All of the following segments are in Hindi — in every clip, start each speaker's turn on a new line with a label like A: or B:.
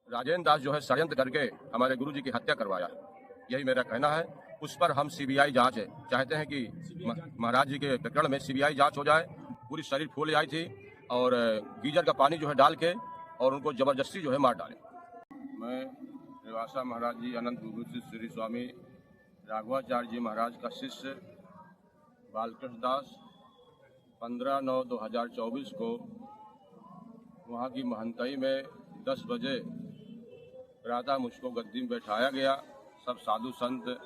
A: राजेंद्र दास जो है षड्यंत्र करके हमारे गुरु जी की हत्या करवाया, यही मेरा कहना है। उस पर हम सीबीआई जांच चाहते हैं कि महाराज जी के प्रकरण में सीबीआई जांच हो जाए। पूरी शरीर फूल आई थी और गीजर का पानी जो है डाल के और उनको जबरदस्ती जो है मार डाले। मैं रेवासा महाराज जी अनंत विभूति श्री स्वामी राघवाचार्य जी महाराज का शिष्य बालकृष्ण दास 15/9/2024 को वहाँ की महंतई में 10 बजे प्रातः मुझको गद्दी में बैठाया गया। सब साधु संत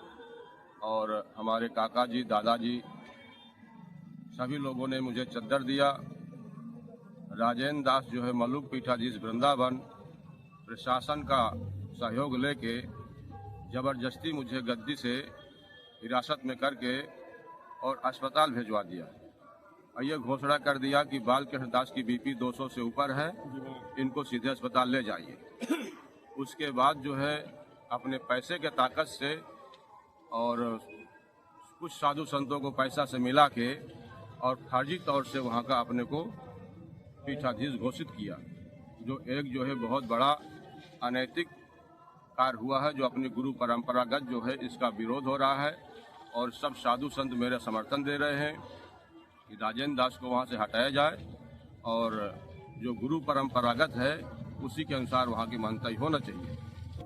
A: और हमारे काका जी, दादाजी, सभी लोगों ने मुझे चद्दर दिया। राजेंद्र दास जो है मलुक पीठाधीश वृंदावन प्रशासन का सहयोग लेके जबरदस्ती मुझे गद्दी से हिरासत में करके और अस्पताल भिजवा दिया और ये घोषणा कर दिया कि बालकृष्ण दास की बीपी 200 से ऊपर है, इनको सीधे अस्पताल ले जाइए। उसके बाद जो है अपने पैसे के ताकत से और कुछ साधु संतों को पैसा से मिला के और फर्जी तौर से वहाँ का अपने को पीठाधीश घोषित किया, जो है बहुत बड़ा अनैतिक कार्य हुआ है, जो अपनी गुरु परंपरागत जो है इसका विरोध हो रहा है। और सब साधु संत मेरे समर्थन दे रहे हैं कि राजेंद्र दास को वहाँ से हटाया जाए और जो गुरु परंपरागत है उसी के अनुसार वहाँ की महंतई होना चाहिए।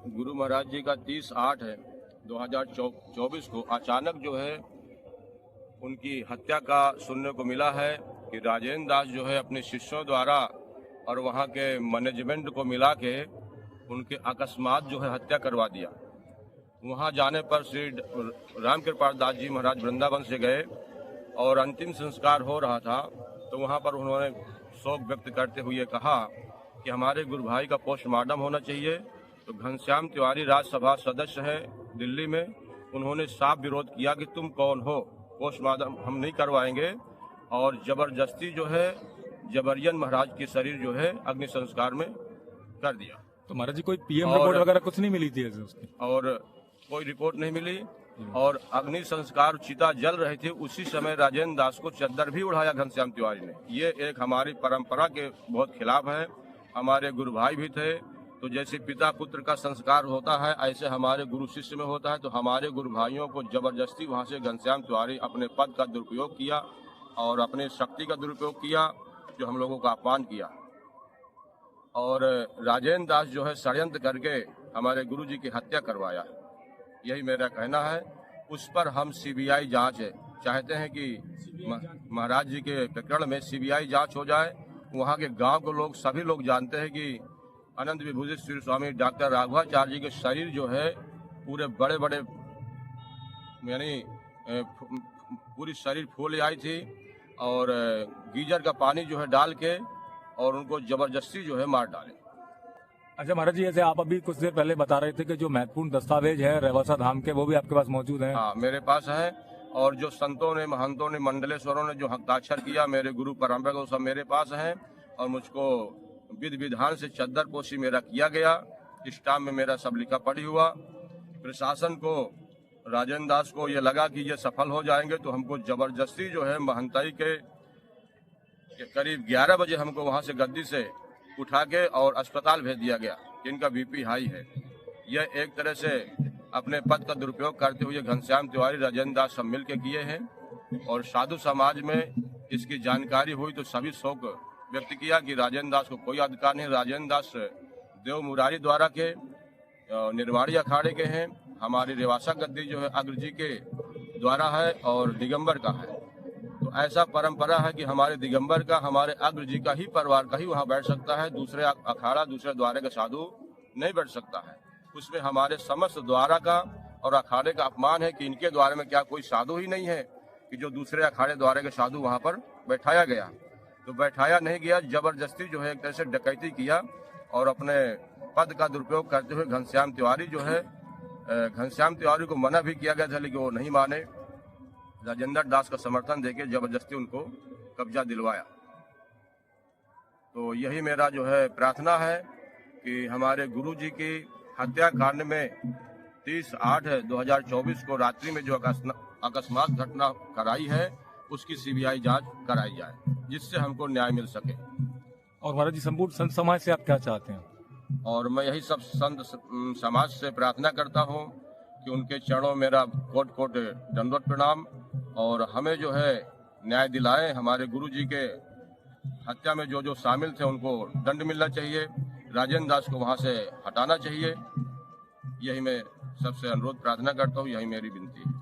A: गुरु महाराज जी का 30/8/2024 को अचानक जो है उनकी हत्या का सुनने को मिला है कि राजेंद्र दास जो है अपने शिष्यों द्वारा और वहाँ के मैनेजमेंट को मिला के उनके अकस्मात जो है हत्या करवा दिया। वहाँ जाने पर श्री रामकृपाल दास जी महाराज वृंदावन से गए और अंतिम संस्कार हो रहा था, तो वहाँ पर उन्होंने शोक व्यक्त करते हुए कहा कि हमारे गुरु भाई का पोस्टमार्टम होना चाहिए। तो घनश्याम तिवारी राज्यसभा सदस्य हैं दिल्ली में, उन्होंने साफ विरोध किया कि तुम कौन हो, पोस्टमार्टम हम नहीं करवाएंगे और जबरदस्ती जो है जबरियन महाराज की शरीर जो है अग्नि संस्कार में कर दिया।
B: तो महाराज जी कोई पीएम रिपोर्ट वगैरह कुछ नहीं मिली थी ऐसे उसकी?
A: और कोई रिपोर्ट नहीं मिली और अग्नि संस्कार चिता जल रही थी, उसी समय राजेंद्र दास को चद्दर भी उड़ाया घनश्याम तिवारी ने। ये एक हमारी परंपरा के बहुत खिलाफ है। हमारे गुरु भाई भी थे, तो जैसे पिता पुत्र का संस्कार होता है ऐसे हमारे गुरु शिष्य में होता है। तो हमारे गुरु भाइयों को जबरदस्ती वहाँ से घनश्याम तिवारी अपने पद का दुरुपयोग किया और अपने शक्ति का दुरुपयोग किया, जो हम लोगों का अपमान किया। और राजेंद्र दास जो है षड्यंत्र करके हमारे गुरु जी की हत्या करवाया, यही मेरा कहना है। उस पर हम सीबीआई जांच चाहते हैं कि महाराज जी के प्रकरण में सीबीआई जांच हो जाए। वहाँ के गांव के लोग सभी लोग जानते हैं कि अनंत विभूति श्री स्वामी डॉक्टर राघवाचार्य जी के शरीर जो है पूरे बड़े बड़े यानी पूरी शरीर फूल आई थी और गीजर का पानी जो है डाल के और उनको जबरदस्ती जो है मार डाले।
B: अच्छा महाराज जी, ऐसे आप अभी कुछ देर पहले बता रहे थे कि जो महत्वपूर्ण दस्तावेज है रेवासा धाम के वो भी आपके पास मौजूद हैं?
A: हाँ, मेरे पास है। और जो संतों ने, महंतों ने, मंडलेश्वरों ने जो हस्ताक्षर किया मेरे गुरु परंपरा को, सब मेरे पास है। और मुझको विधि विधान से चद्दर पोशी मेरा किया गया, स्टाम्प में मेरा सब लिखा पढ़ी हुआ। प्रशासन को, राजेंद्र दास को ये लगा कि ये सफल हो जाएंगे, तो हमको जबरदस्ती जो है महंतई के करीब 11 बजे हमको वहाँ से गद्दी से उठा के और अस्पताल भेज दिया गया। इनका बीपी हाई है। यह एक तरह से अपने पद का दुरुपयोग करते हुए घनश्याम तिवारी, राजेंद्र दास सब मिल के किए हैं। और साधु समाज में इसकी जानकारी हुई तो सभी शोक व्यक्त किया कि राजेंद्र दास को कोई अधिकार नहीं। राजेंद्र दास देव मुरारी द्वारा के निर्वाणी अखाड़े के हैं। हमारी रेवासा गद्दी जो है अग्र जी के द्वारा है और दिगंबर का है। तो ऐसा परंपरा है कि हमारे दिगंबर का, हमारे अग्र जी का ही परिवार का ही वहाँ बैठ सकता है, दूसरे अखाड़ा, दूसरे द्वारे का साधु नहीं बैठ सकता है। उसमें हमारे समस्त द्वारा का और अखाड़े का अपमान है कि इनके द्वारे में क्या कोई साधु ही नहीं है कि जो दूसरे अखाड़े द्वारे के साधु वहाँ पर बैठाया गया। तो बैठाया नहीं गया, जबरदस्ती जो है एक तरह से डकैती किया और अपने पद का दुरुपयोग करते हुए घनश्याम तिवारी जो है, घनश्याम तिवारी को मना भी किया गया था लेकिन वो नहीं माने। राजेंद्र दास का समर्थन देके जबरदस्ती उनको कब्जा दिलवाया। तो यही मेरा जो है प्रार्थना है कि हमारे गुरु जी की हत्या कांड में 30/8/2024 को रात्रि में जो अकस्मात घटना कराई है उसकी सीबीआई जांच कराई जाए, जिससे हमको न्याय मिल सके।
B: और महाराज जी, संपूर्ण संत समाज से आप क्या चाहते हैं?
A: और मैं यही सब संत समाज से प्रार्थना करता हूँ कि उनके चरणों में मेरा कोट कोट दंडवत प्रणाम, और हमें जो है न्याय दिलाएं। हमारे गुरु जी के हत्या में जो जो शामिल थे उनको दंड मिलना चाहिए, राजेंद्र दास को वहाँ से हटाना चाहिए। यही मैं सबसे अनुरोध प्रार्थना करता हूँ, यही मेरी विनती है।